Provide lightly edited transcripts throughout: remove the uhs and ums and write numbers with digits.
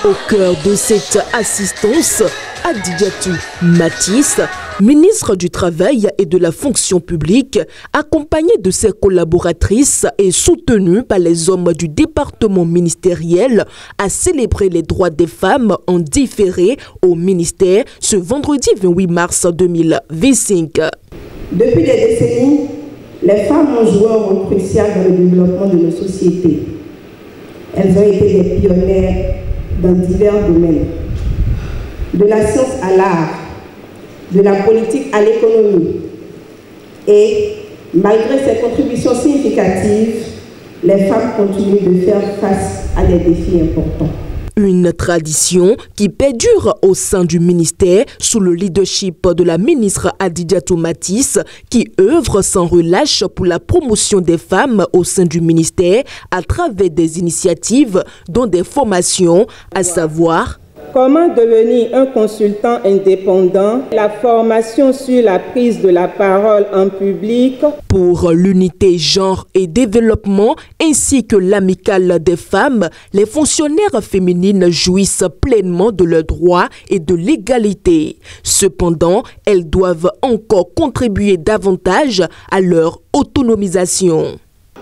Au cœur de cette assistance, Hadijatou Matisse, ministre du Travail et de la Fonction publique, accompagnée de ses collaboratrices et soutenue par les hommes du département ministériel, a célébré les droits des femmes en différé au ministère ce vendredi 28 mars 2025. Depuis des décennies, les femmes ont joué un rôle crucial dans le développement de nos sociétés. Elles ont été des pionnières dans divers domaines, de la science à l'art, de la politique à l'économie. Et malgré ces contributions significatives, les femmes continuent de faire face à des défis importants. Une tradition qui perdure au sein du ministère sous le leadership de la ministre Hadijatou Matisse, qui œuvre sans relâche pour la promotion des femmes au sein du ministère à travers des initiatives dont des formations, à savoir comment devenir un consultant indépendant, la formation sur la prise de la parole en public. Pour l'unité genre et développement ainsi que l'amicale des femmes, les fonctionnaires féminines jouissent pleinement de leurs droits et de l'égalité. Cependant, elles doivent encore contribuer davantage à leur autonomisation.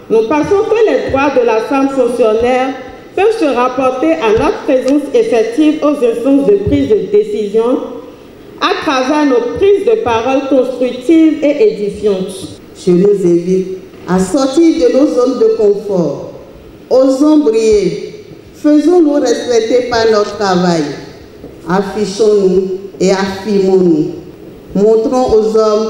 Nous pensons que les droits de la femme fonctionnaire peuvent se rapporter à notre présence effective aux instances de prise de décision à travers nos prises de parole constructives et édifiantes. Je nous invite à sortir de nos zones de confort. Osons briller. Faisons-nous respecter par notre travail. Affichons-nous et affirmons-nous. Montrons aux hommes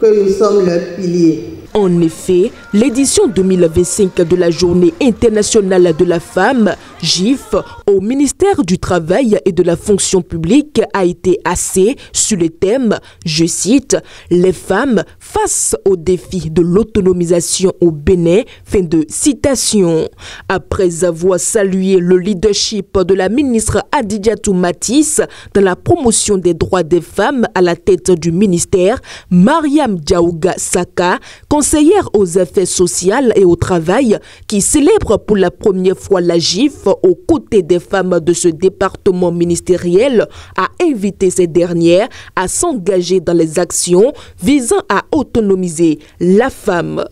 que nous sommes leurs piliers. En effet, l'édition 2025 de la Journée internationale de la femme, GIF, au ministère du Travail et de la Fonction publique a été axée sur le thème, je cite, « Les femmes face au défi de l'autonomisation au Bénin », fin de citation. Après avoir salué le leadership de la ministre Hadijatou Matisse dans la promotion des droits des femmes à la tête du ministère, Mariam Diaouga Saka, conseillère aux affaires sociales et au travail, qui célèbre pour la première fois la GIF aux côtés des femmes de ce département ministériel, a invité ces dernières à s'engager dans les actions visant à autonomiser la femme.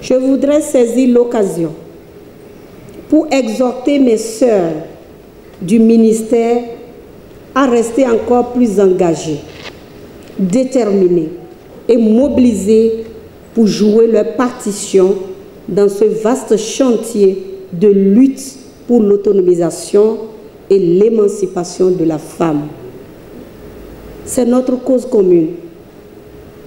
Je voudrais saisir l'occasion pour exhorter mes sœurs du ministère à rester encore plus engagées, déterminées et mobilisées pour jouer leur partition dans ce vaste chantier de lutte pour l'autonomisation et l'émancipation de la femme. C'est notre cause commune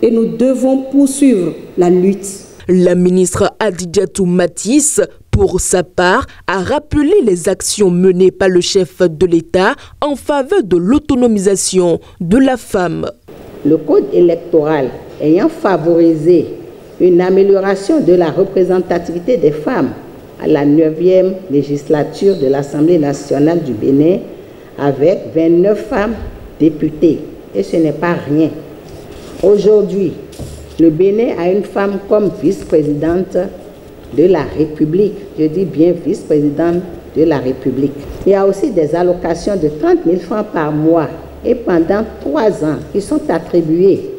et nous devons poursuivre la lutte. La ministre Hadijatou Matisse, pour sa part, a rappelé les actions menées par le chef de l'État en faveur de l'autonomisation de la femme. Le code électoral ayant favorisé une amélioration de la représentativité des femmes à la 9e législature de l'Assemblée nationale du Bénin avec 29 femmes députées. Et ce n'est pas rien. Aujourd'hui, le Bénin a une femme comme vice-présidente de la République. Je dis bien vice-présidente de la République. Il y a aussi des allocations de 30 000 francs par mois et pendant 3 ans qui sont attribuées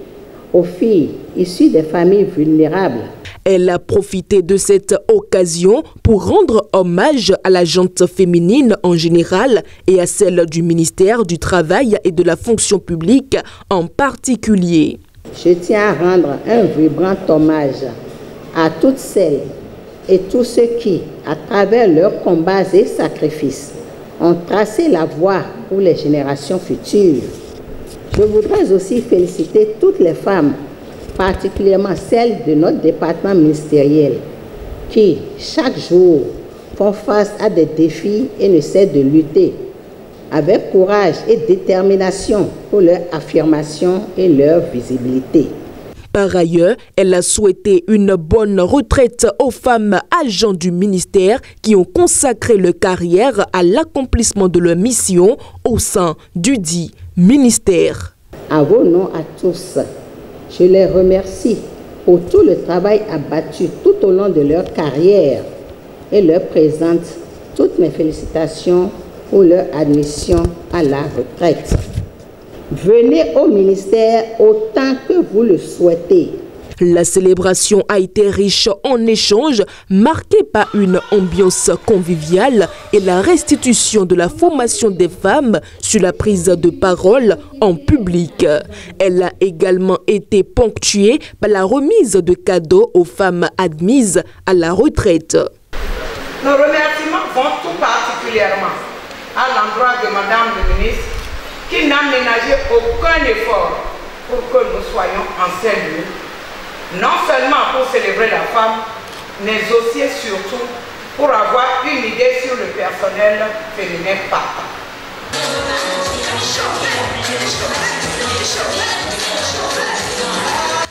aux filles issues des familles vulnérables. Elle a profité de cette occasion pour rendre hommage à la gente féminine en général et à celle du ministère du Travail et de la Fonction publique en particulier. Je tiens à rendre un vibrant hommage à toutes celles et tous ceux qui, à travers leurs combats et sacrifices, ont tracé la voie pour les générations futures. Je voudrais aussi féliciter toutes les femmes, particulièrement celles de notre département ministériel, qui, chaque jour, font face à des défis et ne cessent de lutter avec courage et détermination pour leur affirmation et leur visibilité. Par ailleurs, elle a souhaité une bonne retraite aux femmes agents du ministère qui ont consacré leur carrière à l'accomplissement de leur mission au sein du dit ministère. À vos noms à tous, je les remercie pour tout le travail abattu tout au long de leur carrière et leur présente toutes mes félicitations pour leur admission à la retraite. Venez au ministère autant que vous le souhaitez. La célébration a été riche en échanges, marquée par une ambiance conviviale et la restitution de la formation des femmes sur la prise de parole en public. Elle a également été ponctuée par la remise de cadeaux aux femmes admises à la retraite. Nos remerciements vont tout particulièrement à l'endroit de Madame le ministre qui n'a ménagé aucun effort pour que nous soyons en ces lieux. Non seulement pour célébrer la femme, mais aussi et surtout pour avoir une idée sur le personnel féminin partant.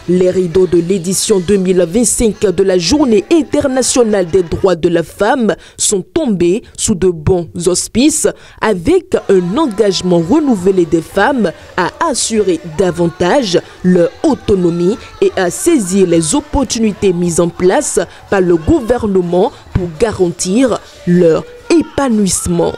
Les rideaux de l'édition 2025 de la Journée internationale des droits de la femme sont tombés sous de bons auspices avec un engagement renouvelé des femmes à assurer davantage leur autonomie et à saisir les opportunités mises en place par le gouvernement pour garantir leur épanouissement.